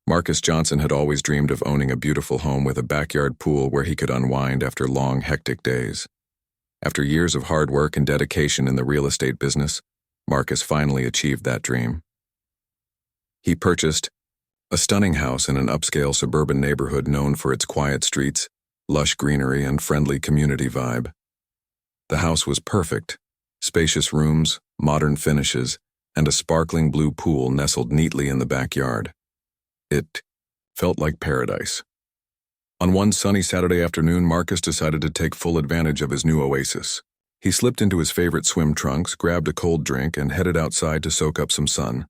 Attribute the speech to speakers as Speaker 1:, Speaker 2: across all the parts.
Speaker 1: Marcus Johnson had always dreamed of owning a beautiful home with a backyard pool where he could unwind after long, hectic days. After years of hard work and dedication in the real estate business, Marcus finally achieved that dream. He purchased a stunning house in an upscale suburban neighborhood known for its quiet streets, lush greenery, and friendly community vibe. The house was perfect: spacious rooms, modern finishes, and a sparkling blue pool nestled neatly in the backyard. It felt like paradise. On one sunny Saturday afternoon, Marcus decided to take full advantage of his new oasis. He slipped into his favorite swim trunks, grabbed a cold drink, and headed outside to soak up some sun.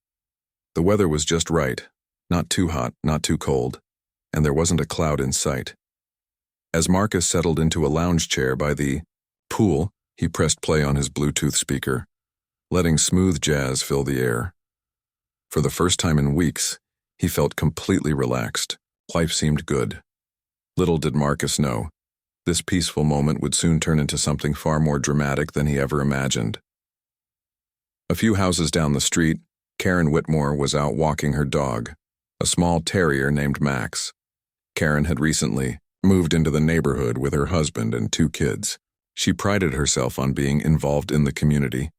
Speaker 1: The weather was just right, not too hot, not too cold, and there wasn't a cloud in sight. As Marcus settled into a lounge chair by the pool, he pressed play on his Bluetooth speaker, letting smooth jazz fill the air. For the first time in weeks, he felt completely relaxed. Life seemed good. Little did Marcus know, this peaceful moment would soon turn into something far more dramatic than he ever imagined. A few houses down the street, Karen Whitmore was out walking her dog, a small terrier named Max. Karen had recently moved into the neighborhood with her husband and 2 kids. She prided herself on being involved in the community,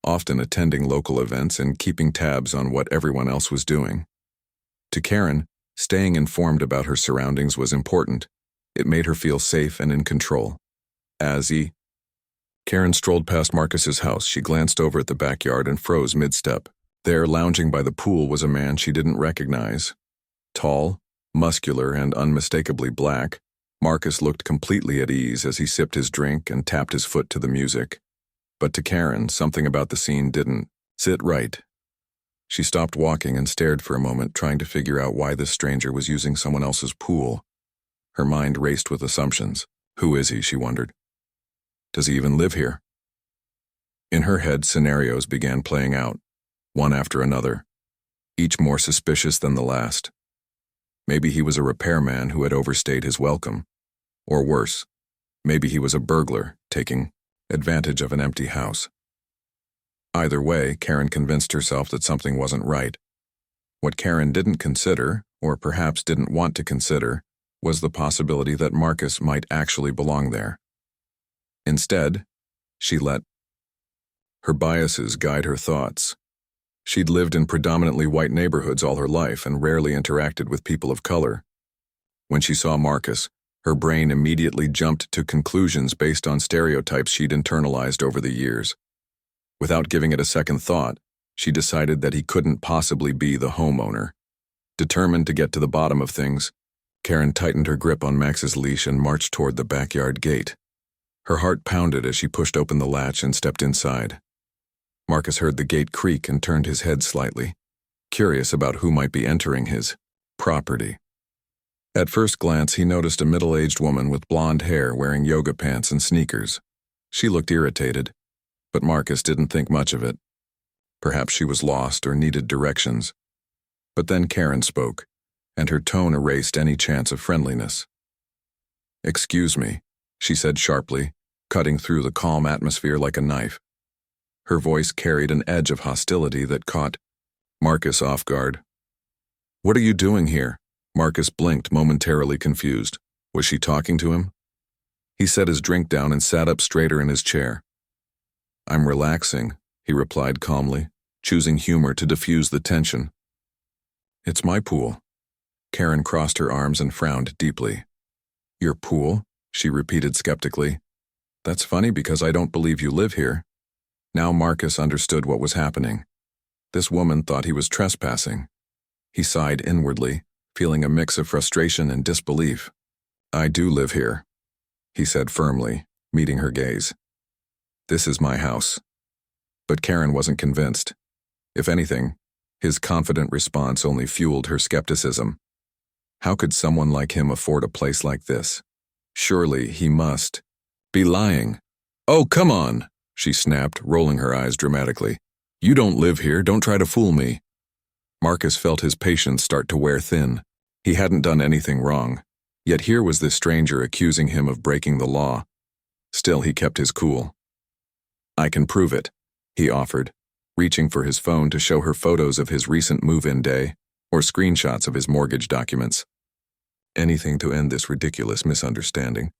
Speaker 1: often attending local events and keeping tabs on what everyone else was doing. To Karen, staying informed about her surroundings was important. It made her feel safe and in control. Karen strolled past Marcus's house. She glanced over at the backyard and froze mid-step. There, lounging by the pool, was a man she didn't recognize. Tall, muscular, and unmistakably black, Marcus looked completely at ease as he sipped his drink and tapped his foot to the music. But to Karen, something about the scene didn't sit right. She stopped walking and stared for a moment, trying to figure out why this stranger was using someone else's pool. Her mind raced with assumptions. Who is he, she wondered. Does he even live here? In her head, scenarios began playing out, one after another, each more suspicious than the last. Maybe he was a repairman who had overstayed his welcome. Or worse, maybe he was a burglar taking advantage of an empty house. Either way, Karen convinced herself that something wasn't right. What Karen didn't consider, or perhaps didn't want to consider, was the possibility that Marcus might actually belong there. Instead, she let her biases guide her thoughts. She'd lived in predominantly white neighborhoods all her life and rarely interacted with people of color. When she saw Marcus, her brain immediately jumped to conclusions based on stereotypes she'd internalized over the years. Without giving it a second thought, she decided that he couldn't possibly be the homeowner. Determined to get to the bottom of things, Karen tightened her grip on Max's leash and marched toward the backyard gate. Her heart pounded as she pushed open the latch and stepped inside. Marcus heard the gate creak and turned his head slightly, curious about who might be entering his property. At first glance, he noticed a middle-aged woman with blonde hair wearing yoga pants and sneakers. She looked irritated, but Marcus didn't think much of it. Perhaps she was lost or needed directions. But then Karen spoke, and her tone erased any chance of friendliness. "Excuse me," she said sharply, cutting through the calm atmosphere like a knife. Her voice carried an edge of hostility that caught Marcus off guard. "What are you doing here?" Marcus blinked, momentarily confused. Was she talking to him? He set his drink down and sat up straighter in his chair. "I'm relaxing," he replied calmly, choosing humor to diffuse the tension. "It's my pool." Karen crossed her arms and frowned deeply. "Your pool?" she repeated skeptically. "That's funny because I don't believe you live here." Now Marcus understood what was happening. This woman thought he was trespassing. He sighed inwardly, feeling a mix of frustration and disbelief. "I do live here," he said firmly, meeting her gaze. "This is my house." But Karen wasn't convinced. If anything, his confident response only fueled her skepticism. How could someone like him afford a place like this? Surely he must be lying. "Oh, come on," she snapped, rolling her eyes dramatically. "You don't live here, don't try to fool me." Marcus felt his patience start to wear thin. He hadn't done anything wrong, yet here was this stranger accusing him of breaking the law. Still, he kept his cool. "I can prove it," he offered, reaching for his phone to show her photos of his recent move-in day. or screenshots of his mortgage documents. Anything to end this ridiculous misunderstanding.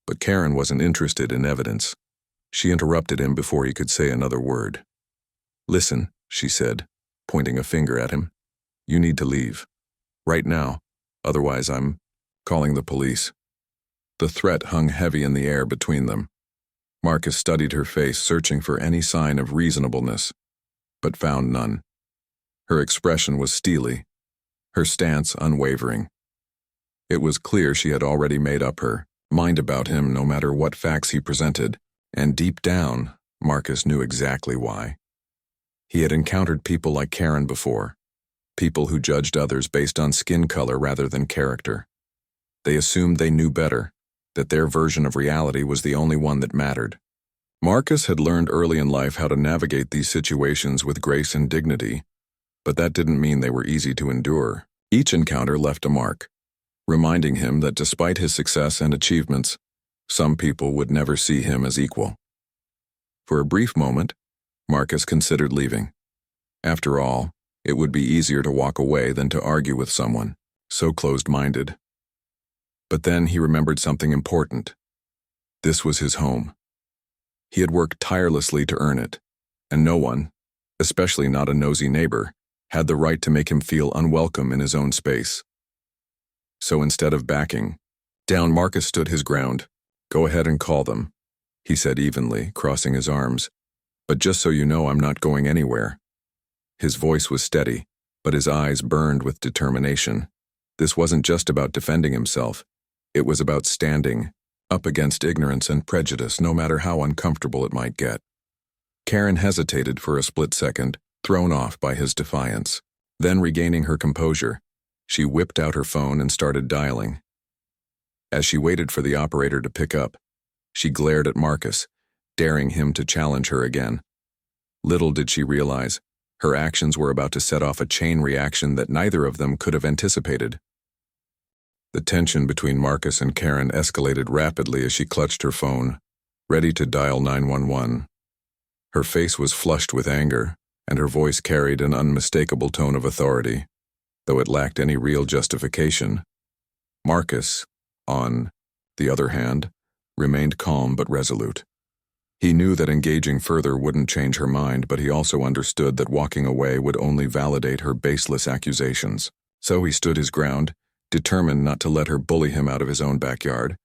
Speaker 1: But Karen wasn't interested in evidence. She interrupted him before he could say another word. "Listen," she said, pointing a finger at him. "You need to leave. Right now. Otherwise I'm calling the police." The threat hung heavy in the air between them. Marcus studied her face, searching for any sign of reasonableness, but found none. Her expression was steely, her stance unwavering. It was clear she had already made up her mind about him no matter what facts he presented, and deep down, Marcus knew exactly why. He had encountered people like Karen before, people who judged others based on skin color rather than character. They assumed they knew better, that their version of reality was the only one that mattered. Marcus had learned early in life how to navigate these situations with grace and dignity, but that didn't mean they were easy to endure. Each encounter left a mark, reminding him that despite his success and achievements, some people would never see him as equal. For a brief moment, Marcus considered leaving. After all, it would be easier to walk away than to argue with someone so closed-minded. But then he remembered something important. This was his home. He had worked tirelessly to earn it, and no one, especially not a nosy neighbor, had the right to make him feel unwelcome in his own space. So instead of backing down, Marcus stood his ground. "Go ahead and call them," he said evenly, crossing his arms. "But just so you know, I'm not going anywhere." His voice was steady, but his eyes burned with determination. This wasn't just about defending himself. It was about standing up against ignorance and prejudice, no matter how uncomfortable it might get. Karen hesitated for a split second, thrown off by his defiance. Then, regaining her composure, she whipped out her phone and started dialing. As she waited for the operator to pick up, she glared at Marcus, daring him to challenge her again. Little did she realize, her actions were about to set off a chain reaction that neither of them could have anticipated. The tension between Marcus and Karen escalated rapidly as she clutched her phone, ready to dial 911. Her face was flushed with anger, and her voice carried an unmistakable tone of authority, though it lacked any real justification. Marcus, on the other hand, remained calm but resolute. He knew that engaging further wouldn't change her mind, but he also understood that walking away would only validate her baseless accusations. So he stood his ground, determined not to let her bully him out of his own backyard.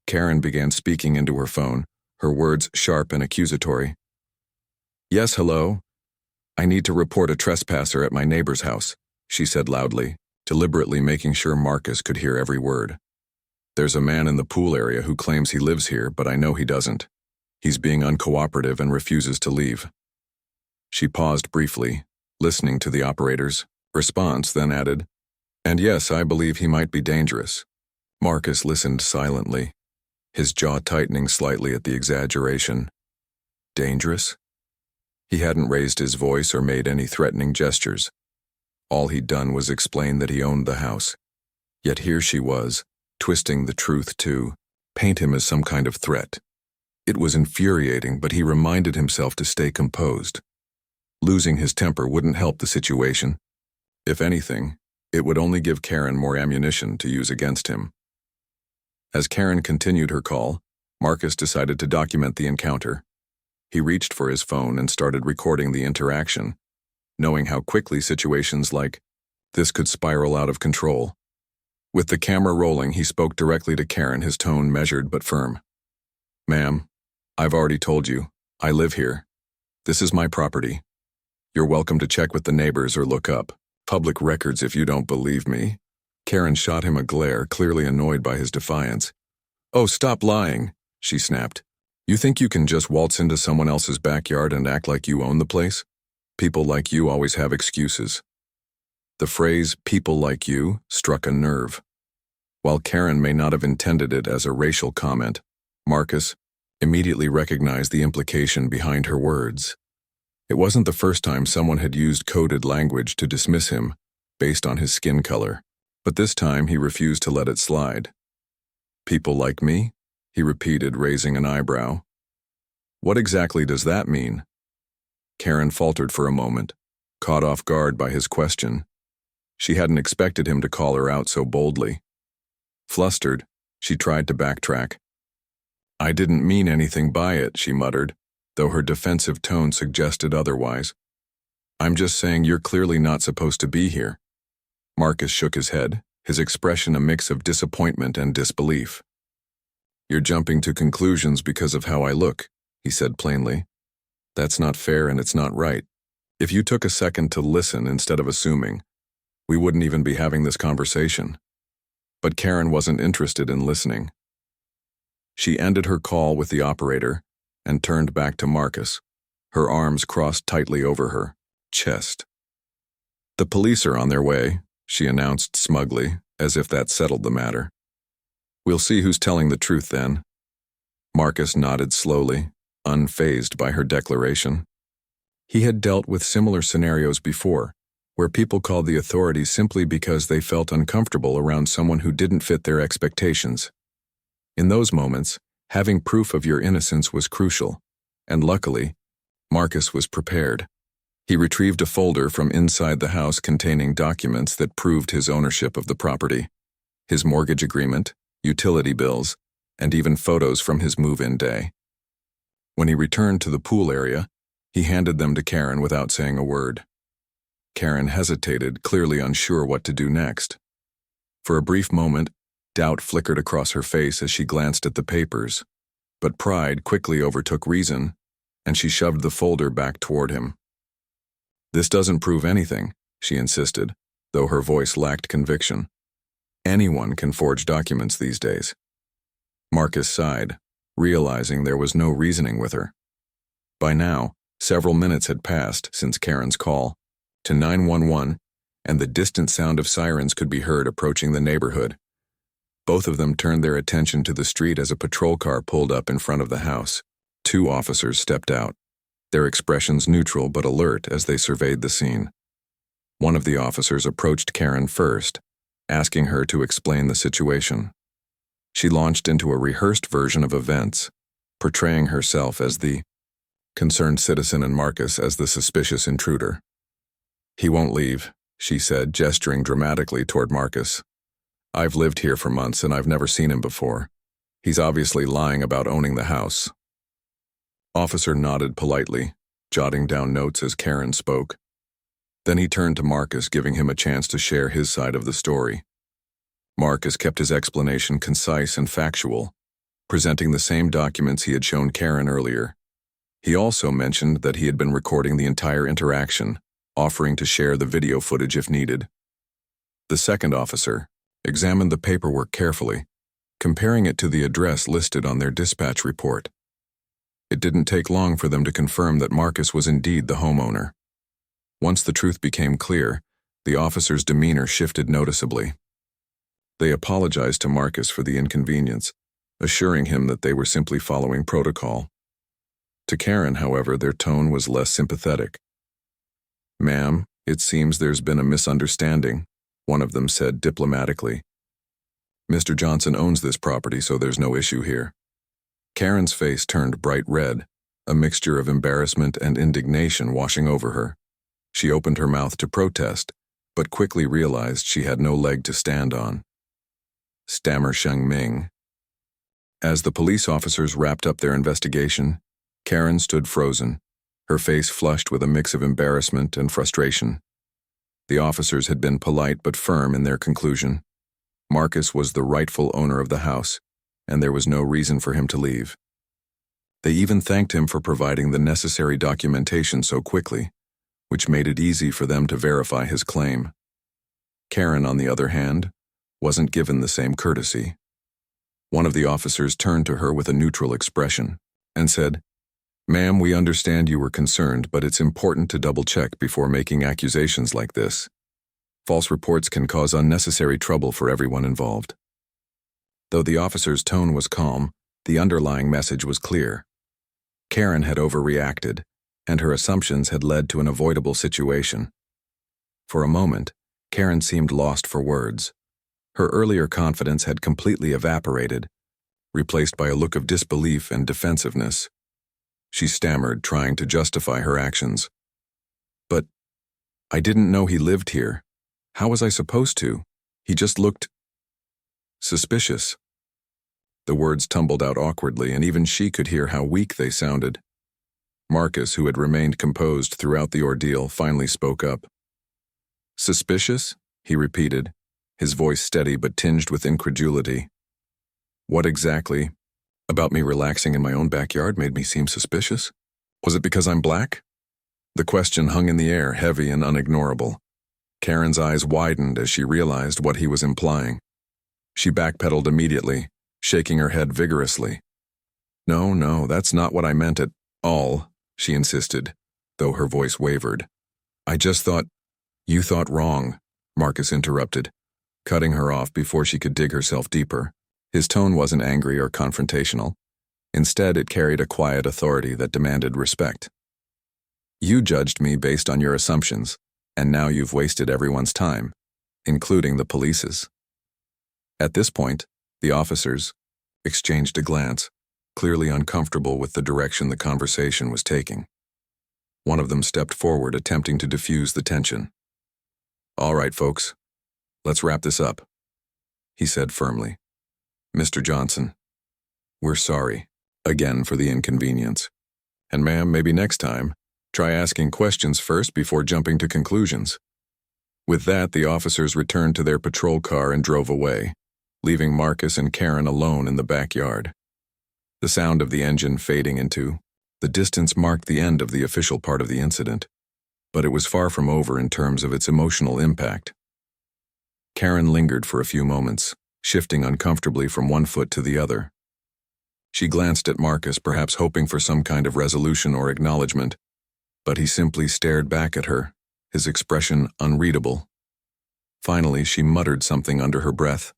Speaker 1: Karen began speaking into her phone, her words sharp and accusatory. "Yes, hello. I need to report a trespasser at my neighbor's house," she said loudly, deliberately making sure Marcus could hear every word. "There's a man in the pool area who claims he lives here, but I know he doesn't. He's being uncooperative and refuses to leave." She paused briefly, listening to the operator's response, then added, "And yes, I believe he might be dangerous." Marcus listened silently, his jaw tightening slightly at the exaggeration. Dangerous? He hadn't raised his voice or made any threatening gestures. All he'd done was explain that he owned the house. Yet here she was, twisting the truth to paint him as some kind of threat. It was infuriating, but he reminded himself to stay composed. Losing his temper wouldn't help the situation. If anything, it would only give Karen more ammunition to use against him. As Karen continued her call, Marcus decided to document the encounter. He reached for his phone and started recording the interaction, knowing how quickly situations like this could spiral out of control. With the camera rolling, he spoke directly to Karen, his tone measured but firm. "Ma'am, I've already told you, I live here. This is my property. You're welcome to check with the neighbors or look up public records if you don't believe me." Karen shot him a glare, clearly annoyed by his defiance. "Oh, stop lying," she snapped. "You think you can just waltz into someone else's backyard and act like you own the place? People like you always have excuses." The phrase, "people like you," struck a nerve. While Karen may not have intended it as a racial comment, Marcus immediately recognized the implication behind her words. It wasn't the first time someone had used coded language to dismiss him based on his skin color, but this time he refused to let it slide. "People like me?" he repeated, raising an eyebrow. "What exactly does that mean?" Karen faltered for a moment, caught off guard by his question. She hadn't expected him to call her out so boldly. Flustered, she tried to backtrack. "I didn't mean anything by it," she muttered, though her defensive tone suggested otherwise. "I'm just saying you're clearly not supposed to be here." Marcus shook his head, his expression a mix of disappointment and disbelief. "You're jumping to conclusions because of how I look," he said plainly. "That's not fair and it's not right. If you took a second to listen instead of assuming, we wouldn't even be having this conversation." But Karen wasn't interested in listening. She ended her call with the operator and turned back to Marcus, her arms crossed tightly over her chest. "The police are on their way," she announced smugly, as if that settled the matter. "We'll see who's telling the truth then." Marcus nodded slowly, unfazed by her declaration. He had dealt with similar scenarios before, where people called the authorities simply because they felt uncomfortable around someone who didn't fit their expectations. In those moments, having proof of your innocence was crucial, and luckily, Marcus was prepared. He retrieved a folder from inside the house containing documents that proved his ownership of the property, his mortgage agreement, utility bills, and even photos from his move-in day. When he returned to the pool area, he handed them to Karen without saying a word. Karen hesitated, clearly unsure what to do next. For a brief moment, doubt flickered across her face as she glanced at the papers, but pride quickly overtook reason, and she shoved the folder back toward him. "This doesn't prove anything," she insisted, though her voice lacked conviction. "Anyone can forge documents these days." Marcus sighed, realizing there was no reasoning with her. By now, several minutes had passed since Karen's call to 911, and the distant sound of sirens could be heard approaching the neighborhood. Both of them turned their attention to the street as a patrol car pulled up in front of the house. 2 officers stepped out, their expressions neutral but alert as they surveyed the scene. One of the officers approached Karen first, asking her to explain the situation. She launched into a rehearsed version of events, portraying herself as the concerned citizen and Marcus as the suspicious intruder. "He won't leave," she said, gesturing dramatically toward Marcus. "I've lived here for months and I've never seen him before. He's obviously lying about owning the house." Officer nodded politely, jotting down notes as Karen spoke. Then he turned to Marcus, giving him a chance to share his side of the story. Marcus kept his explanation concise and factual, presenting the same documents he had shown Karen earlier. He also mentioned that he had been recording the entire interaction, offering to share the video footage if needed. The second officer examined the paperwork carefully, comparing it to the address listed on their dispatch report. It didn't take long for them to confirm that Marcus was indeed the homeowner. Once the truth became clear, the officer's demeanor shifted noticeably. They apologized to Marcus for the inconvenience, assuring him that they were simply following protocol. To Karen, however, their tone was less sympathetic. "Ma'am, it seems there's been a misunderstanding," one of them said diplomatically. "Mr. Johnson owns this property, so there's no issue here." Karen's face turned bright red, a mixture of embarrassment and indignation washing over her. She opened her mouth to protest, but quickly realized she had no leg to stand on. Stammer Sheng Ming. As the police officers wrapped up their investigation, Karen stood frozen, her face flushed with a mix of embarrassment and frustration. The officers had been polite but firm in their conclusion. Marcus was the rightful owner of the house, and there was no reason for him to leave. They even thanked him for providing the necessary documentation so quickly, which made it easy for them to verify his claim. Karen, on the other hand, wasn't given the same courtesy. One of the officers turned to her with a neutral expression and said, "Ma'am, we understand you were concerned, but it's important to double-check before making accusations like this. False reports can cause unnecessary trouble for everyone involved." Though the officer's tone was calm, the underlying message was clear. Karen had overreacted, and her assumptions had led to an avoidable situation. For a moment, Karen seemed lost for words. Her earlier confidence had completely evaporated, replaced by a look of disbelief and defensiveness. She stammered, trying to justify her actions. "But I didn't know he lived here. How was I supposed to? He just looked suspicious. The words tumbled out awkwardly, and even she could hear how weak they sounded. Marcus, who had remained composed throughout the ordeal, finally spoke up. Suspicious? He repeated, his voice steady but tinged with incredulity. What exactly about me relaxing in my own backyard made me seem suspicious? Was it because I'm black? The question hung in the air, heavy and unignorable. Karen's eyes widened as she realized what he was implying. She backpedaled immediately, shaking her head vigorously. No, that's not what I meant at all, she insisted, though her voice wavered. I just thought, you thought wrong, Marcus interrupted, cutting her off before she could dig herself deeper. His tone wasn't angry or confrontational. Instead, it carried a quiet authority that demanded respect. You judged me based on your assumptions, and now you've wasted everyone's time, including the police's. At this point, the officers exchanged a glance, clearly uncomfortable with the direction the conversation was taking. One of them stepped forward, attempting to diffuse the tension. All right, folks, let's wrap this up, he said firmly. Mr. Johnson, we're sorry, again, for the inconvenience. And ma'am, maybe next time, try asking questions first before jumping to conclusions. With that, the officers returned to their patrol car and drove away, leaving Marcus and Karen alone in the backyard. The sound of the engine fading into the distance marked the end of the official part of the incident, but it was far from over in terms of its emotional impact. Karen lingered for a few moments, shifting uncomfortably from one foot to the other. She glanced at Marcus, perhaps hoping for some kind of resolution or acknowledgement, but he simply stared back at her, his expression unreadable. Finally, she muttered something under her breath.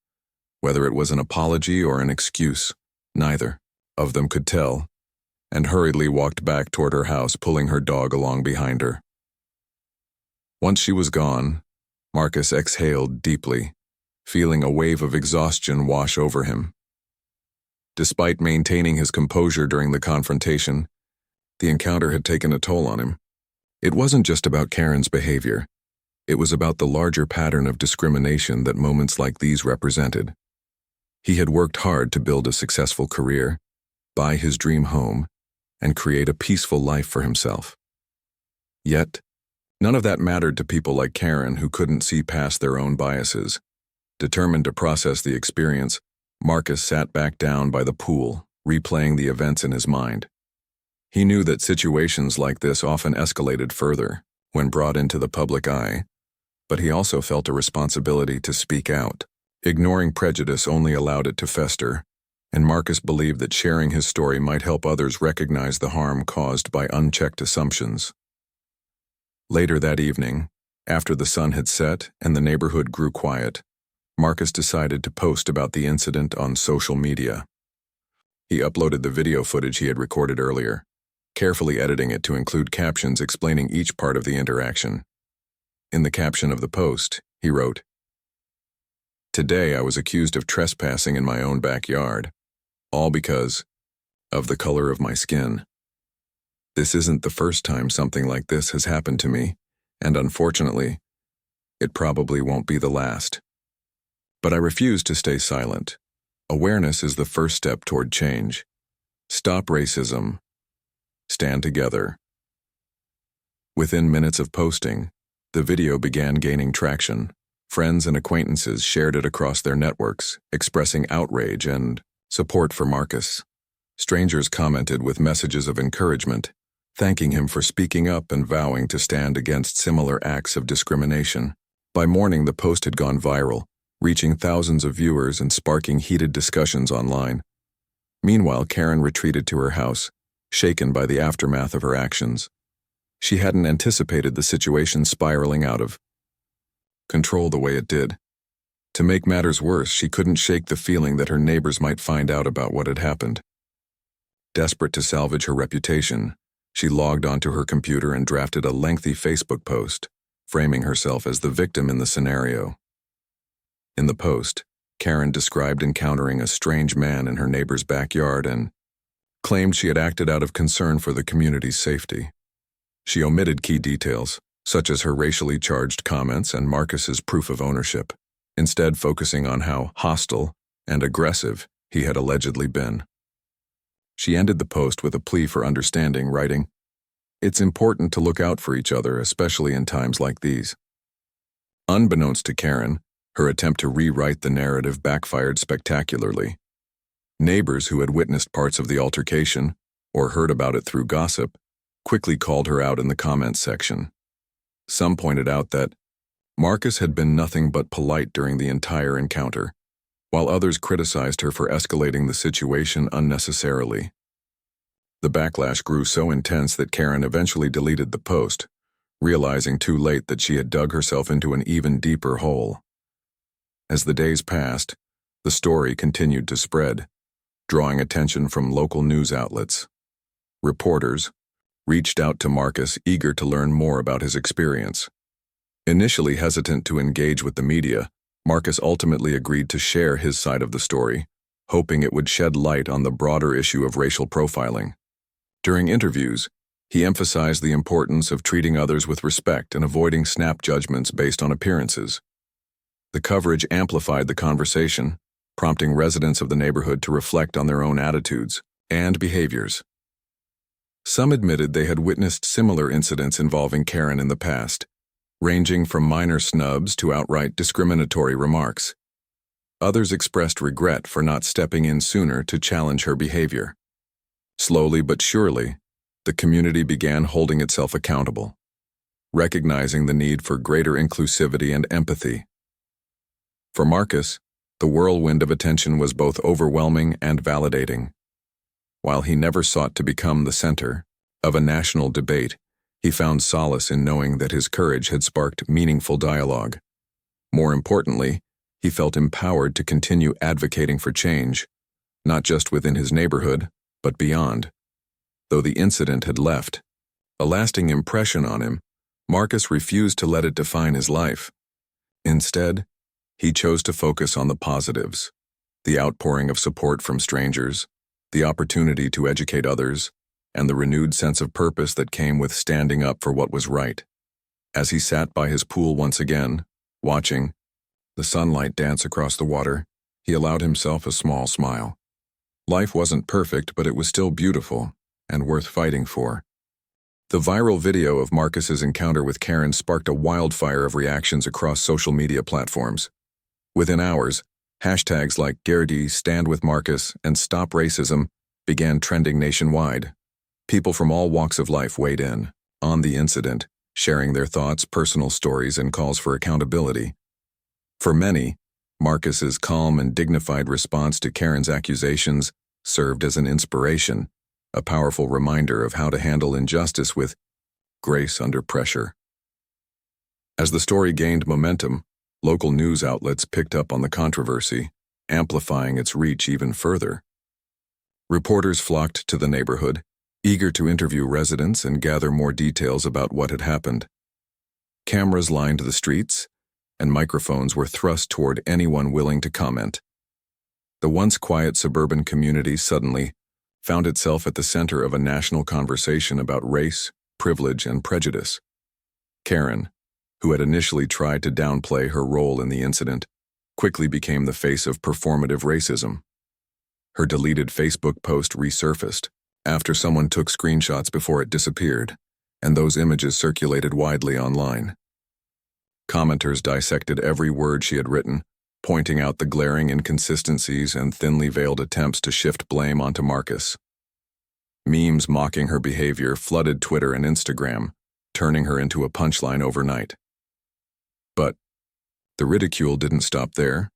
Speaker 1: Whether it was an apology or an excuse, neither of them could tell, and hurriedly walked back toward her house, pulling her dog along behind her. Once she was gone, Marcus exhaled deeply, feeling a wave of exhaustion wash over him. Despite maintaining his composure during the confrontation, the encounter had taken a toll on him. It wasn't just about Karen's behavior. It was about the larger pattern of discrimination that moments like these represented. He had worked hard to build a successful career, buy his dream home, and create a peaceful life for himself. Yet, none of that mattered to people like Karen, who couldn't see past their own biases. Determined to process the experience, Marcus sat back down by the pool, replaying the events in his mind. He knew that situations like this often escalated further when brought into the public eye, but he also felt a responsibility to speak out. Ignoring prejudice only allowed it to fester, and Marcus believed that sharing his story might help others recognize the harm caused by unchecked assumptions. Later that evening, after the sun had set and the neighborhood grew quiet, Marcus decided to post about the incident on social media. He uploaded the video footage he had recorded earlier, carefully editing it to include captions explaining each part of the interaction. In the caption of the post, he wrote, "Today I was accused of trespassing in my own backyard, all because of the color of my skin. This isn't the first time something like this has happened to me, and unfortunately, it probably won't be the last. But I refuse to stay silent. Awareness is the first step toward change. Stop racism. Stand together." Within minutes of posting, the video began gaining traction. Friends and acquaintances shared it across their networks, expressing outrage and support for Marcus. Strangers commented with messages of encouragement, thanking him for speaking up and vowing to stand against similar acts of discrimination. By morning, the post had gone viral, reaching thousands of viewers and sparking heated discussions online. Meanwhile, Karen retreated to her house, shaken by the aftermath of her actions. She hadn't anticipated the situation spiraling out of control the way it did. To make matters worse, she couldn't shake the feeling that her neighbors might find out about what had happened. Desperate to salvage her reputation, she logged onto her computer and drafted a lengthy Facebook post, framing herself as the victim in the scenario. In the post, Karen described encountering a strange man in her neighbor's backyard and claimed she had acted out of concern for the community's safety. She omitted key details, such as her racially charged comments and Marcus's proof of ownership, instead focusing on how hostile and aggressive he had allegedly been. She ended the post with a plea for understanding, writing, "It's important to look out for each other, especially in times like these." Unbeknownst to Karen, her attempt to rewrite the narrative backfired spectacularly. Neighbors who had witnessed parts of the altercation, or heard about it through gossip, quickly called her out in the comments section. Some pointed out that Marcus had been nothing but polite during the entire encounter, while others criticized her for escalating the situation unnecessarily. The backlash grew so intense that Karen eventually deleted the post, realizing too late that she had dug herself into an even deeper hole. As the days passed, the story continued to spread, drawing attention from local news outlets. Reporters reached out to Marcus, eager to learn more about his experience. Initially hesitant to engage with the media, Marcus ultimately agreed to share his side of the story, hoping it would shed light on the broader issue of racial profiling. During interviews, he emphasized the importance of treating others with respect and avoiding snap judgments based on appearances. The coverage amplified the conversation, prompting residents of the neighborhood to reflect on their own attitudes and behaviors. Some admitted they had witnessed similar incidents involving Karen in the past, ranging from minor snubs to outright discriminatory remarks. Others expressed regret for not stepping in sooner to challenge her behavior. Slowly but surely, the community began holding itself accountable, recognizing the need for greater inclusivity and empathy. For Marcus, the whirlwind of attention was both overwhelming and validating. While he never sought to become the center of a national debate, he found solace in knowing that his courage had sparked meaningful dialogue. More importantly, he felt empowered to continue advocating for change, not just within his neighborhood, but beyond. Though the incident had left a lasting impression on him, Marcus refused to let it define his life. Instead, he chose to focus on the positives, the outpouring of support from strangers, the opportunity to educate others, and the renewed sense of purpose that came with standing up for what was right. As he sat by his pool once again, watching the sunlight dance across the water, he allowed himself a small smile. Life wasn't perfect, but it was still beautiful and worth fighting for. The viral video of Marcus's encounter with Karen sparked a wildfire of reactions across social media platforms. Within hours, hashtags like Gardaí, Stand with Marcus, and Stop Racism began trending nationwide. People from all walks of life weighed in on the incident, sharing their thoughts, personal stories, and calls for accountability. For many, Marcus's calm and dignified response to Karen's accusations served as an inspiration, a powerful reminder of how to handle injustice with grace under pressure. As the story gained momentum, local news outlets picked up on the controversy, amplifying its reach even further. Reporters flocked to the neighborhood, eager to interview residents and gather more details about what had happened. Cameras lined the streets, and microphones were thrust toward anyone willing to comment. The once quiet suburban community suddenly found itself at the center of a national conversation about race, privilege, and prejudice. Karen, who had initially tried to downplay her role in the incident, quickly became the face of performative racism. Her deleted Facebook post resurfaced after someone took screenshots before it disappeared, and those images circulated widely online. Commenters dissected every word she had written, pointing out the glaring inconsistencies and thinly veiled attempts to shift blame onto Marcus. Memes mocking her behavior flooded Twitter and Instagram, turning her into a punchline overnight. But the ridicule didn't stop there.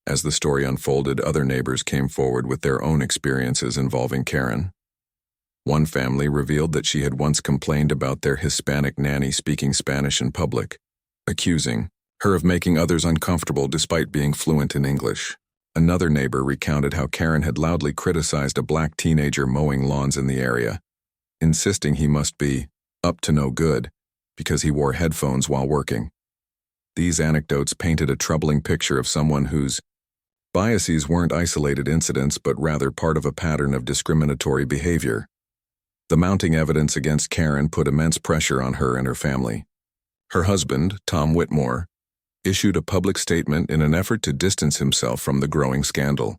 Speaker 1: As the story unfolded, other neighbors came forward with their own experiences involving Karen. One family revealed that she had once complained about their Hispanic nanny speaking Spanish in public, accusing her of making others uncomfortable despite being fluent in English. Another neighbor recounted how Karen had loudly criticized a black teenager mowing lawns in the area, insisting he must be up to no good because he wore headphones while working. These anecdotes painted a troubling picture of someone whose biases weren't isolated incidents but rather part of a pattern of discriminatory behavior. The mounting evidence against Karen put immense pressure on her and her family. Her husband, Tom Whitmore, issued a public statement in an effort to distance himself from the growing scandal.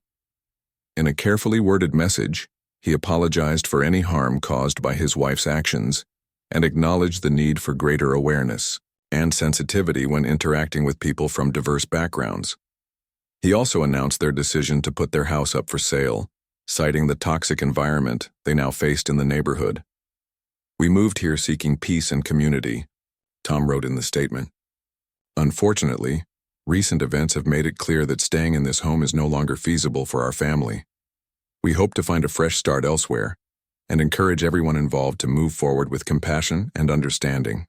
Speaker 1: In a carefully worded message, he apologized for any harm caused by his wife's actions and acknowledged the need for greater awareness and sensitivity when interacting with people from diverse backgrounds. He also announced their decision to put their house up for sale, citing the toxic environment they now faced in the neighborhood. "We moved here seeking peace and community," Tom wrote in the statement. "Unfortunately, recent events have made it clear that staying in this home is no longer feasible for our family. We hope to find a fresh start elsewhere and encourage everyone involved to move forward with compassion and understanding."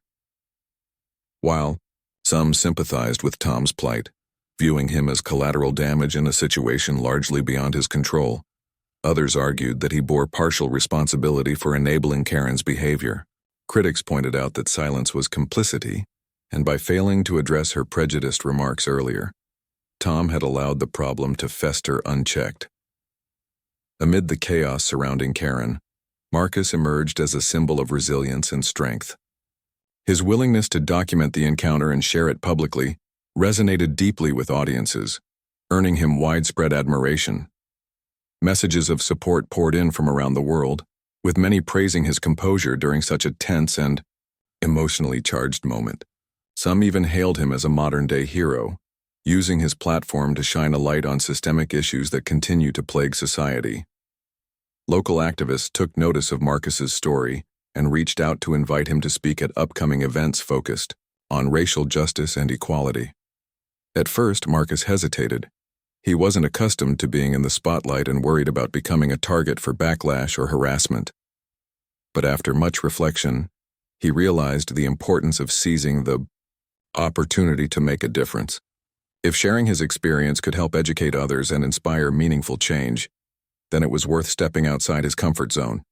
Speaker 1: While some sympathized with Tom's plight, viewing him as collateral damage in a situation largely beyond his control, others argued that he bore partial responsibility for enabling Karen's behavior. Critics pointed out that silence was complicity, and by failing to address her prejudiced remarks earlier, Tom had allowed the problem to fester unchecked. Amid the chaos surrounding Karen, Marcus emerged as a symbol of resilience and strength. His willingness to document the encounter and share it publicly resonated deeply with audiences, earning him widespread admiration. Messages of support poured in from around the world, with many praising his composure during such a tense and emotionally charged moment. Some even hailed him as a modern-day hero, using his platform to shine a light on systemic issues that continue to plague society. Local activists took notice of Marcus's story and reached out to invite him to speak at upcoming events focused on racial justice and equality. At first, Marcus hesitated. He wasn't accustomed to being in the spotlight and worried about becoming a target for backlash or harassment. But after much reflection, he realized the importance of seizing the opportunity to make a difference. If sharing his experience could help educate others and inspire meaningful change, then it was worth stepping outside his comfort zone.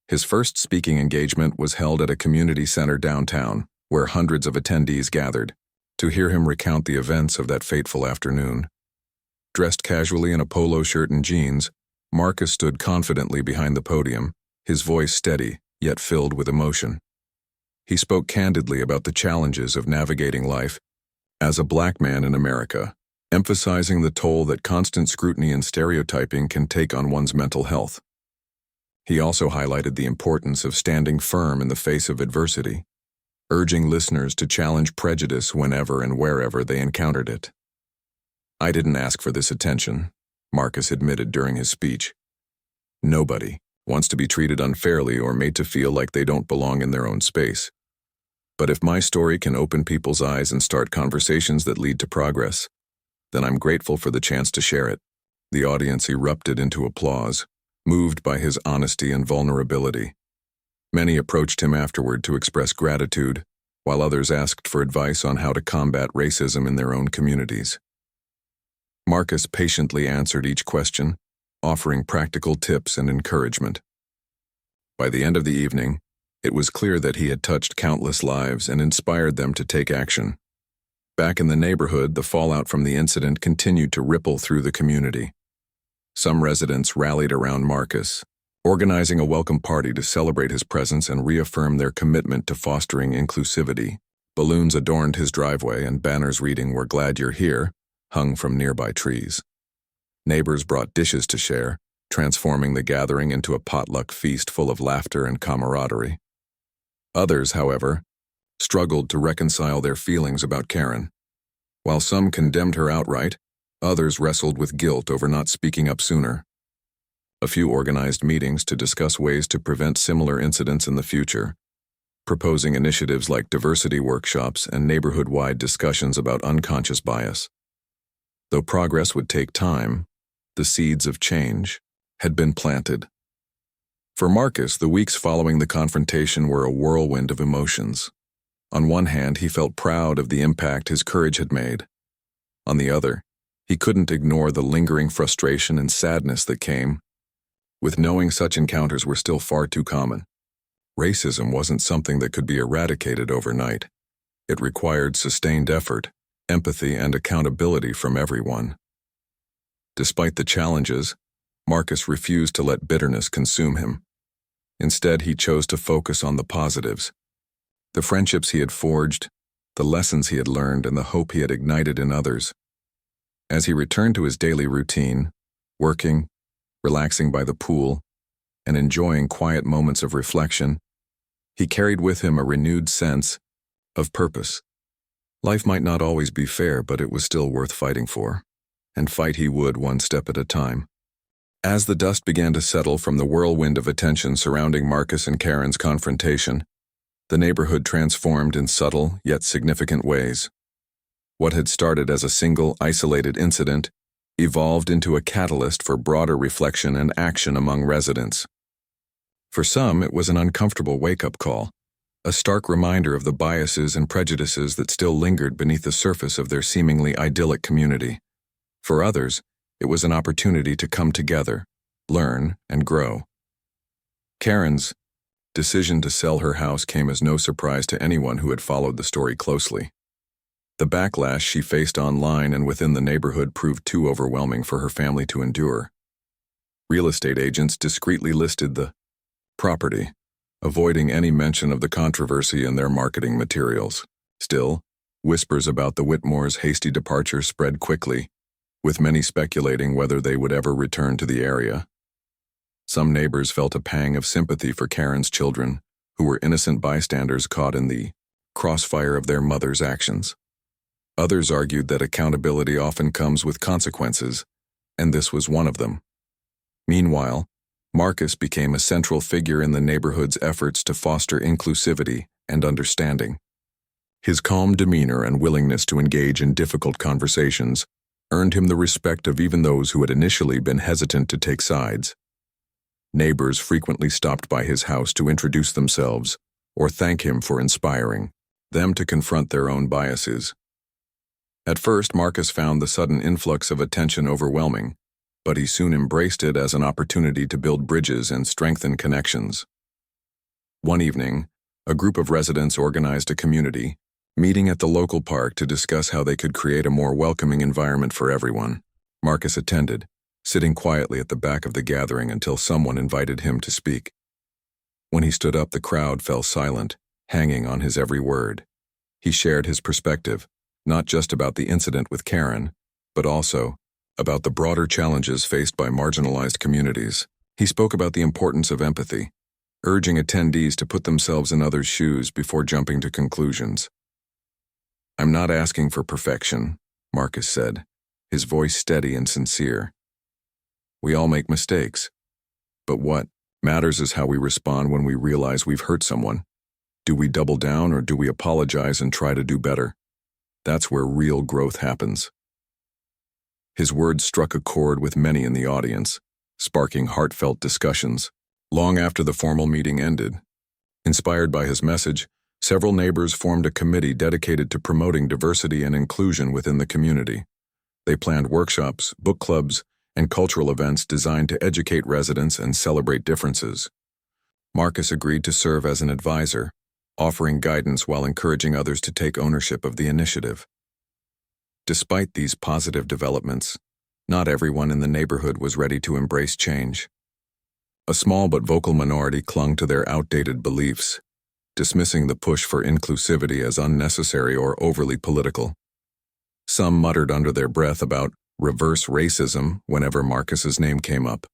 Speaker 1: His first speaking engagement was held at a community center downtown, where hundreds of attendees gathered to hear him recount the events of that fateful afternoon. Dressed casually in a polo shirt and jeans, Marcus stood confidently behind the podium, his voice steady, yet filled with emotion. He spoke candidly about the challenges of navigating life as a Black man in America, emphasizing the toll that constant scrutiny and stereotyping can take on one's mental health. He also highlighted the importance of standing firm in the face of adversity, urging listeners to challenge prejudice whenever and wherever they encountered it. "I didn't ask for this attention," Marcus admitted during his speech. "Nobody wants to be treated unfairly or made to feel like they don't belong in their own space. But if my story can open people's eyes and start conversations that lead to progress, then I'm grateful for the chance to share it." The audience erupted into applause, moved by his honesty and vulnerability. Many approached him afterward to express gratitude, while others asked for advice on how to combat racism in their own communities. Marcus patiently answered each question, offering practical tips and encouragement. By the end of the evening, it was clear that he had touched countless lives and inspired them to take action. Back in the neighborhood, the fallout from the incident continued to ripple through the community. Some residents rallied around Marcus, organizing a welcome party to celebrate his presence and reaffirm their commitment to fostering inclusivity. Balloons adorned his driveway and banners reading "We're glad you're here" hung from nearby trees. Neighbors brought dishes to share, transforming the gathering into a potluck feast full of laughter and camaraderie. Others, however, struggled to reconcile their feelings about Karen. While some condemned her outright, others wrestled with guilt over not speaking up sooner. A few organized meetings to discuss ways to prevent similar incidents in the future, proposing initiatives like diversity workshops and neighborhood-wide discussions about unconscious bias. Though progress would take time, the seeds of change had been planted. For Marcus, the weeks following the confrontation were a whirlwind of emotions. On one hand, he felt proud of the impact his courage had made. On the other, he couldn't ignore the lingering frustration and sadness that came with knowing such encounters were still far too common. Racism wasn't something that could be eradicated overnight. It required sustained effort, empathy, and accountability from everyone. Despite the challenges, Marcus refused to let bitterness consume him. Instead, he chose to focus on the positives. The friendships he had forged, the lessons he had learned, and the hope he had ignited in others. As he returned to his daily routine, working, relaxing by the pool, and enjoying quiet moments of reflection, he carried with him a renewed sense of purpose. Life might not always be fair, but it was still worth fighting for, and fight he would one step at a time. As the dust began to settle from the whirlwind of attention surrounding Marcus and Karen's confrontation, the neighborhood transformed in subtle yet significant ways. What had started as a single, isolated incident evolved into a catalyst for broader reflection and action among residents. For some, it was an uncomfortable wake-up call, a stark reminder of the biases and prejudices that still lingered beneath the surface of their seemingly idyllic community. For others, it was an opportunity to come together, learn, and grow. Karen's decision to sell her house came as no surprise to anyone who had followed the story closely. The backlash she faced online and within the neighborhood proved too overwhelming for her family to endure. Real estate agents discreetly listed the property, avoiding any mention of the controversy in their marketing materials. Still, whispers about the Whitmores' hasty departure spread quickly, with many speculating whether they would ever return to the area. Some neighbors felt a pang of sympathy for Karen's children, who were innocent bystanders caught in the crossfire of their mother's actions. Others argued that accountability often comes with consequences, and this was one of them. Meanwhile, Marcus became a central figure in the neighborhood's efforts to foster inclusivity and understanding. His calm demeanor and willingness to engage in difficult conversations earned him the respect of even those who had initially been hesitant to take sides. Neighbors frequently stopped by his house to introduce themselves or thank him for inspiring them to confront their own biases. At first, Marcus found the sudden influx of attention overwhelming, but he soon embraced it as an opportunity to build bridges and strengthen connections. One evening, a group of residents organized a community meeting at the local park to discuss how they could create a more welcoming environment for everyone. Marcus attended, sitting quietly at the back of the gathering until someone invited him to speak. When he stood up, the crowd fell silent, hanging on his every word. He shared his perspective, not just about the incident with Karen, but also about the broader challenges faced by marginalized communities. He spoke about the importance of empathy, urging attendees to put themselves in others' shoes before jumping to conclusions. "I'm not asking for perfection," Marcus said, his voice steady and sincere. "We all make mistakes. But what matters is how we respond when we realize we've hurt someone. Do we double down or do we apologize and try to do better? That's where real growth happens." His words struck a chord with many in the audience, sparking heartfelt discussions. Long after the formal meeting ended, inspired by his message, several neighbors formed a committee dedicated to promoting diversity and inclusion within the community. They planned workshops, book clubs, and cultural events designed to educate residents and celebrate differences. Marcus agreed to serve as an advisor, offering guidance while encouraging others to take ownership of the initiative. Despite these positive developments, not everyone in the neighborhood was ready to embrace change. A small but vocal minority clung to their outdated beliefs, dismissing the push for inclusivity as unnecessary or overly political. Some muttered under their breath about reverse racism whenever Marcus's name came up,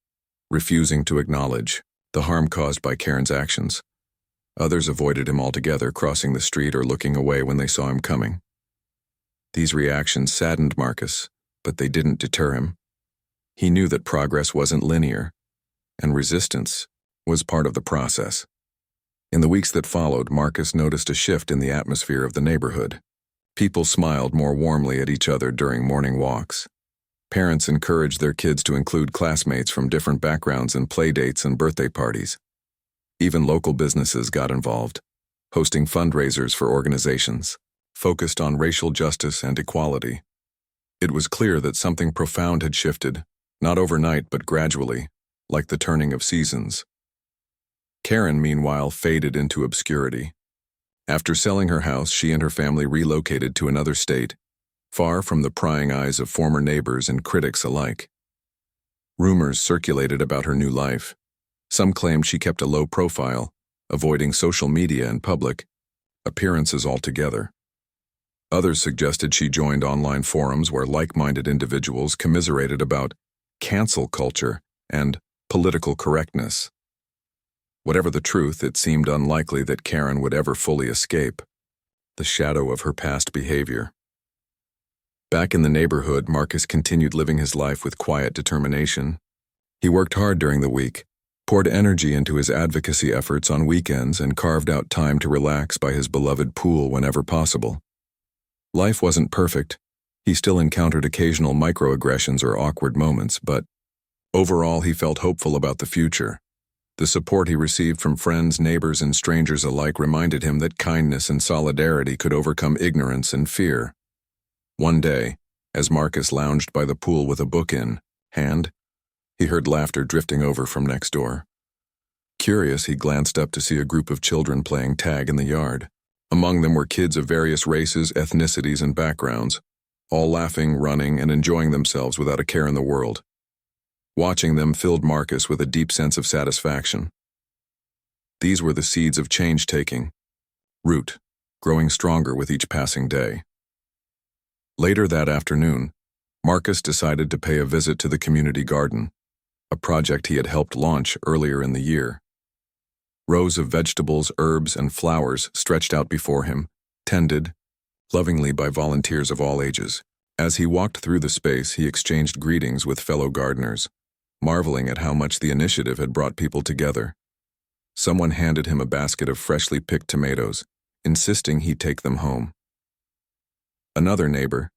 Speaker 1: refusing to acknowledge the harm caused by Karen's actions. Others avoided him altogether, crossing the street or looking away when they saw him coming. These reactions saddened Marcus, but they didn't deter him. He knew that progress wasn't linear, and resistance was part of the process. In the weeks that followed, Marcus noticed a shift in the atmosphere of the neighborhood. People smiled more warmly at each other during morning walks. Parents encouraged their kids to include classmates from different backgrounds in play dates and birthday parties. Even local businesses got involved, hosting fundraisers for organizations focused on racial justice and equality. It was clear that something profound had shifted, not overnight but gradually, like the turning of seasons. Karen, meanwhile, faded into obscurity. After selling her house, she and her family relocated to another state, far from the prying eyes of former neighbors and critics alike. Rumors circulated about her new life. Some claimed she kept a low profile, avoiding social media and public appearances altogether. Others suggested she joined online forums where like-minded individuals commiserated about cancel culture and political correctness. Whatever the truth, it seemed unlikely that Karen would ever fully escape the shadow of her past behavior. Back in the neighborhood, Marcus continued living his life with quiet determination. He worked hard during the week, poured energy into his advocacy efforts on weekends, and carved out time to relax by his beloved pool whenever possible. Life wasn't perfect. He still encountered occasional microaggressions or awkward moments, but overall he felt hopeful about the future. The support he received from friends, neighbors, and strangers alike reminded him that kindness and solidarity could overcome ignorance and fear. One day, as Marcus lounged by the pool with a book in hand, he heard laughter drifting over from next door. Curious, he glanced up to see a group of children playing tag in the yard. Among them were kids of various races, ethnicities, and backgrounds, all laughing, running, and enjoying themselves without a care in the world. Watching them filled Marcus with a deep sense of satisfaction. These were the seeds of change-taking root, growing stronger with each passing day. Later that afternoon, Marcus decided to pay a visit to the community garden, a project he had helped launch earlier in the year. Rows of vegetables, herbs, and flowers stretched out before him, tended lovingly by volunteers of all ages. As he walked through the space, he exchanged greetings with fellow gardeners, marveling at how much the initiative had brought people together. Someone handed him a basket of freshly picked tomatoes, insisting he take them home. Another neighbor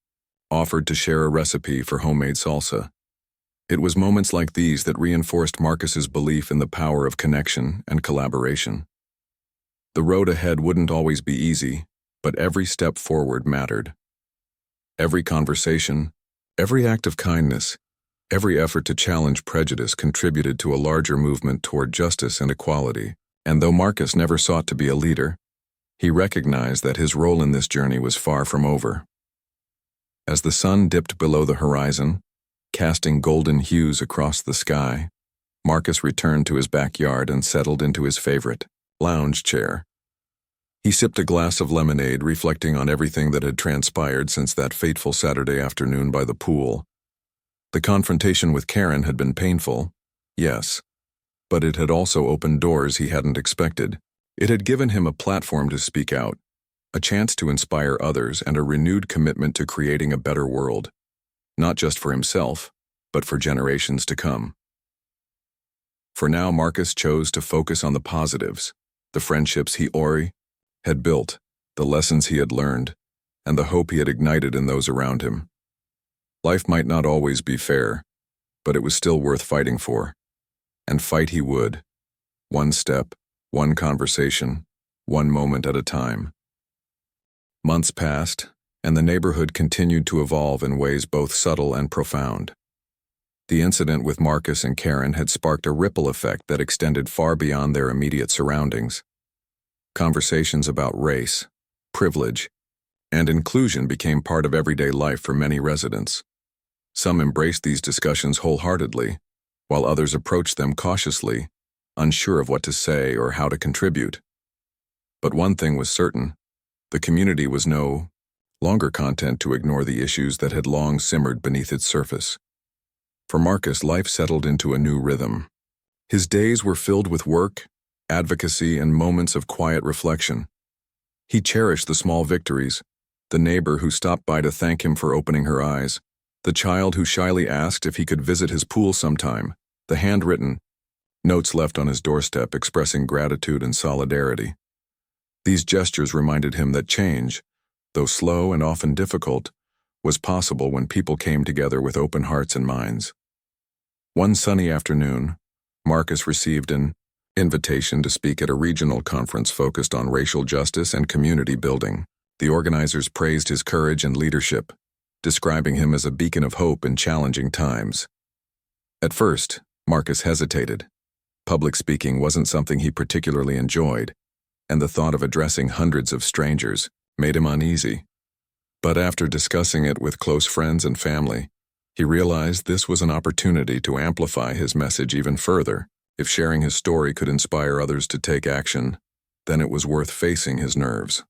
Speaker 1: offered to share a recipe for homemade salsa. It was moments like these that reinforced Marcus's belief in the power of connection and collaboration. The road ahead wouldn't always be easy, but every step forward mattered. Every conversation, every act of kindness, every effort to challenge prejudice contributed to a larger movement toward justice and equality. And though Marcus never sought to be a leader, he recognized that his role in this journey was far from over. As the sun dipped below the horizon, casting golden hues across the sky, Marcus returned to his backyard and settled into his favorite lounge chair. He sipped a glass of lemonade, reflecting on everything that had transpired since that fateful Saturday afternoon by the pool. The confrontation with Karen had been painful, yes, but it had also opened doors he hadn't expected. It had given him a platform to speak out, a chance to inspire others, and a renewed commitment to creating a better world. Not just for himself, but for generations to come. For now, Marcus chose to focus on the positives, the friendships he had built, the lessons he had learned, and the hope he had ignited in those around him. Life might not always be fair, but it was still worth fighting for. And fight he would, one step, one conversation, one moment at a time. Months passed, and the neighborhood continued to evolve in ways both subtle and profound. The incident with Marcus and Karen had sparked a ripple effect that extended far beyond their immediate surroundings. Conversations about race, privilege, and inclusion became part of everyday life for many residents. Some embraced these discussions wholeheartedly, while others approached them cautiously, unsure of what to say or how to contribute. But one thing was certain: the community was no longer content to ignore the issues that had long simmered beneath its surface. For Marcus, life settled into a new rhythm. His days were filled with work, advocacy, and moments of quiet reflection. He cherished the small victories, the neighbor who stopped by to thank him for opening her eyes, the child who shyly asked if he could visit his pool sometime, the handwritten notes left on his doorstep expressing gratitude and solidarity. These gestures reminded him that change, though slow and often difficult, was possible when people came together with open hearts and minds. One sunny afternoon, Marcus received an invitation to speak at a regional conference focused on racial justice and community building. The organizers praised his courage and leadership, describing him as a beacon of hope in challenging times. At first, Marcus hesitated. Public speaking wasn't something he particularly enjoyed, and the thought of addressing hundreds of strangers made him uneasy. But after discussing it with close friends and family, he realized this was an opportunity to amplify his message even further. If sharing his story could inspire others to take action, then it was worth facing his nerves.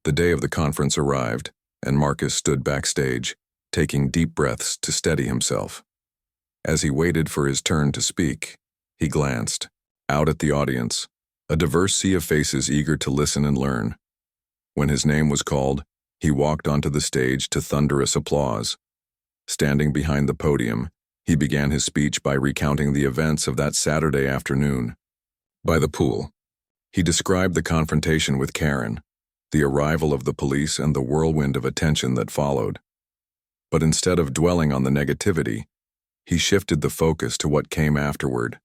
Speaker 1: The day of the conference arrived, and Marcus stood backstage, taking deep breaths to steady himself. As he waited for his turn to speak, he glanced out at the audience, a diverse sea of faces eager to listen and learn. When his name was called, he walked onto the stage to thunderous applause. Standing behind the podium, he began his speech by recounting the events of that Saturday afternoon. By the pool, he described the confrontation with Karen, the arrival of the police, and the whirlwind of attention that followed. But instead of dwelling on the negativity, he shifted the focus to what came afterward: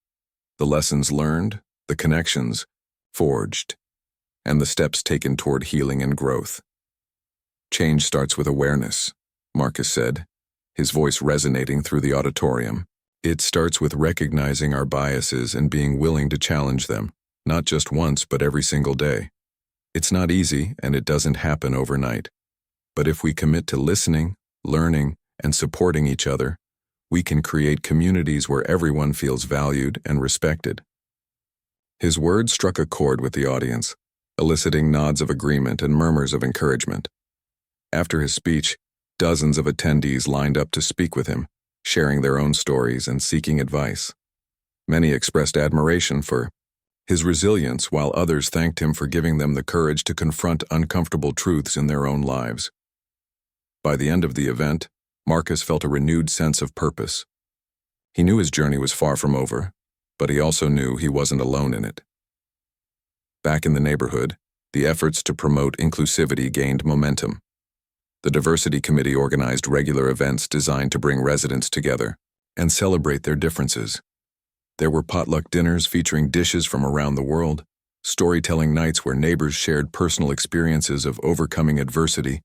Speaker 1: the lessons learned, the connections forged, and the steps taken toward healing and growth. "Change starts with awareness," Marcus said, his voice resonating through the auditorium. "It starts with recognizing our biases and being willing to challenge them, not just once but every single day. It's not easy, and it doesn't happen overnight. But if we commit to listening, learning, and supporting each other, we can create communities where everyone feels valued and respected." His words struck a chord with the audience, eliciting nods of agreement and murmurs of encouragement. After his speech, dozens of attendees lined up to speak with him, sharing their own stories and seeking advice. Many expressed admiration for his resilience, while others thanked him for giving them the courage to confront uncomfortable truths in their own lives. By the end of the event, Marcus felt a renewed sense of purpose. He knew his journey was far from over, but he also knew he wasn't alone in it. Back in the neighborhood, the efforts to promote inclusivity gained momentum. The Diversity Committee organized regular events designed to bring residents together and celebrate their differences. There were potluck dinners featuring dishes from around the world, storytelling nights where neighbors shared personal experiences of overcoming adversity,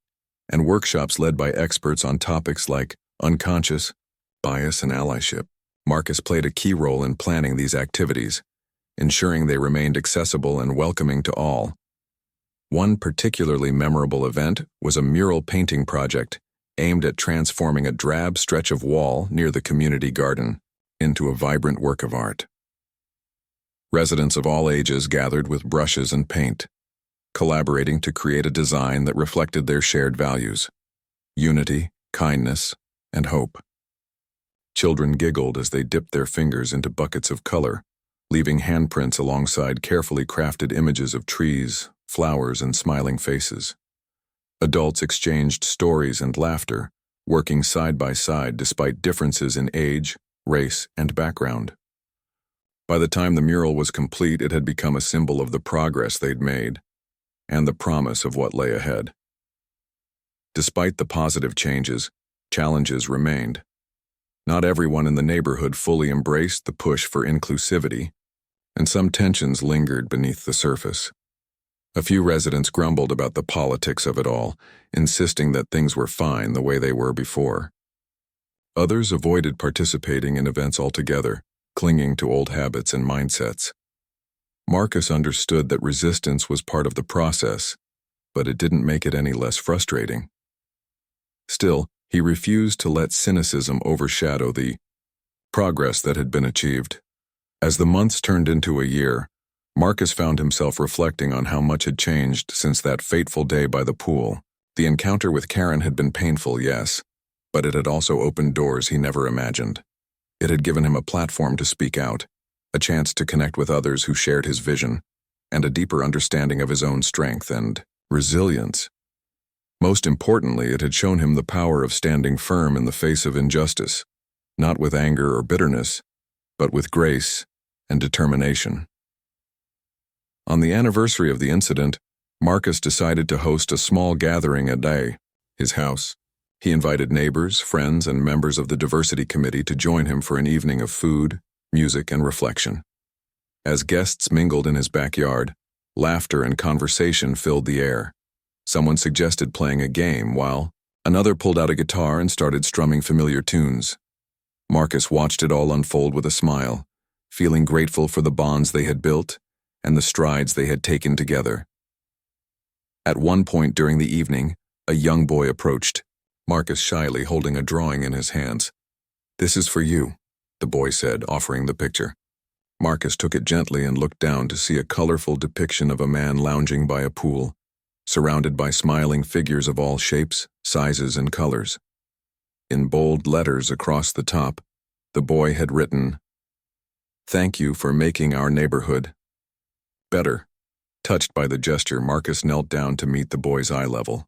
Speaker 1: and workshops led by experts on topics like unconscious bias and allyship. Marcus played a key role in planning these activities, ensuring they remained accessible and welcoming to all. One particularly memorable event was a mural painting project aimed at transforming a drab stretch of wall near the community garden into a vibrant work of art. Residents of all ages gathered with brushes and paint, collaborating to create a design that reflected their shared values: unity, kindness, and hope. Children giggled as they dipped their fingers into buckets of color, leaving handprints alongside carefully crafted images of trees, flowers, and smiling faces. Adults exchanged stories and laughter, working side by side despite differences in age, race, and background. By the time the mural was complete, it had become a symbol of the progress they'd made and the promise of what lay ahead. Despite the positive changes, challenges remained. Not everyone in the neighborhood fully embraced the push for inclusivity, and some tensions lingered beneath the surface. A few residents grumbled about the politics of it all, insisting that things were fine the way they were before. Others avoided participating in events altogether, clinging to old habits and mindsets. Marcus understood that resistance was part of the process, but it didn't make it any less frustrating. Still, he refused to let cynicism overshadow the progress that had been achieved. As the months turned into a year, Marcus found himself reflecting on how much had changed since that fateful day by the pool. The encounter with Karen had been painful, yes, but it had also opened doors he never imagined. It had given him a platform to speak out, a chance to connect with others who shared his vision, and a deeper understanding of his own strength and resilience. Most importantly, it had shown him the power of standing firm in the face of injustice, not with anger or bitterness, but with grace and determination. On the anniversary of the incident, Marcus decided to host a small gathering at his house. He invited neighbors, friends, and members of the Diversity Committee to join him for an evening of food, music, and reflection. As guests mingled in his backyard, laughter and conversation filled the air. Someone suggested playing a game, while another pulled out a guitar and started strumming familiar tunes. Marcus watched it all unfold with a smile, feeling grateful for the bonds they had built and the strides they had taken together. At one point during the evening, a young boy approached, Marcus shyly holding a drawing in his hands. "This is for you," the boy said, offering the picture. Marcus took it gently and looked down to see a colorful depiction of a man lounging by a pool, surrounded by smiling figures of all shapes, sizes, and colors. In bold letters across the top, the boy had written, "Thank you for making our neighborhood better." Touched by the gesture, Marcus knelt down to meet the boy's eye level.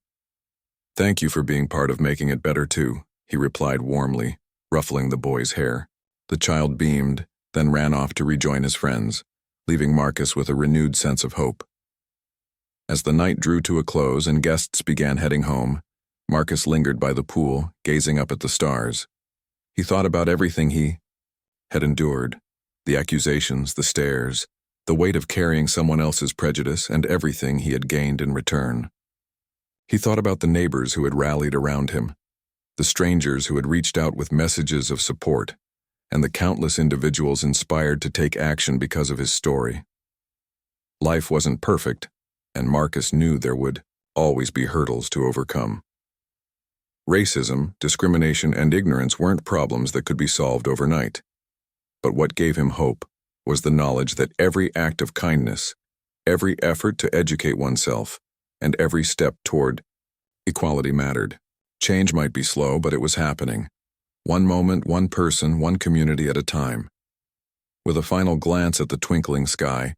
Speaker 1: "Thank you for being part of making it better too," he replied warmly, ruffling the boy's hair. The child beamed, then ran off to rejoin his friends, leaving Marcus with a renewed sense of hope. As the night drew to a close and guests began heading home, Marcus lingered by the pool, gazing up at the stars. He thought about everything he had endured, the accusations, the stares, the weight of carrying someone else's prejudice, and everything he had gained in return. He thought about the neighbors who had rallied around him, the strangers who had reached out with messages of support, and the countless individuals inspired to take action because of his story. Life wasn't perfect, and Marcus knew there would always be hurdles to overcome. Racism, discrimination, and ignorance weren't problems that could be solved overnight. But what gave him hope was the knowledge that every act of kindness, every effort to educate oneself, and every step toward equality mattered. Change might be slow, but it was happening. One moment, one person, one community at a time. With a final glance at the twinkling sky,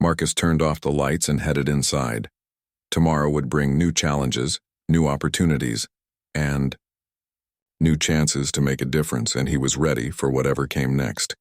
Speaker 1: Marcus turned off the lights and headed inside. Tomorrow would bring new challenges, new opportunities, and new chances to make a difference, and he was ready for whatever came next.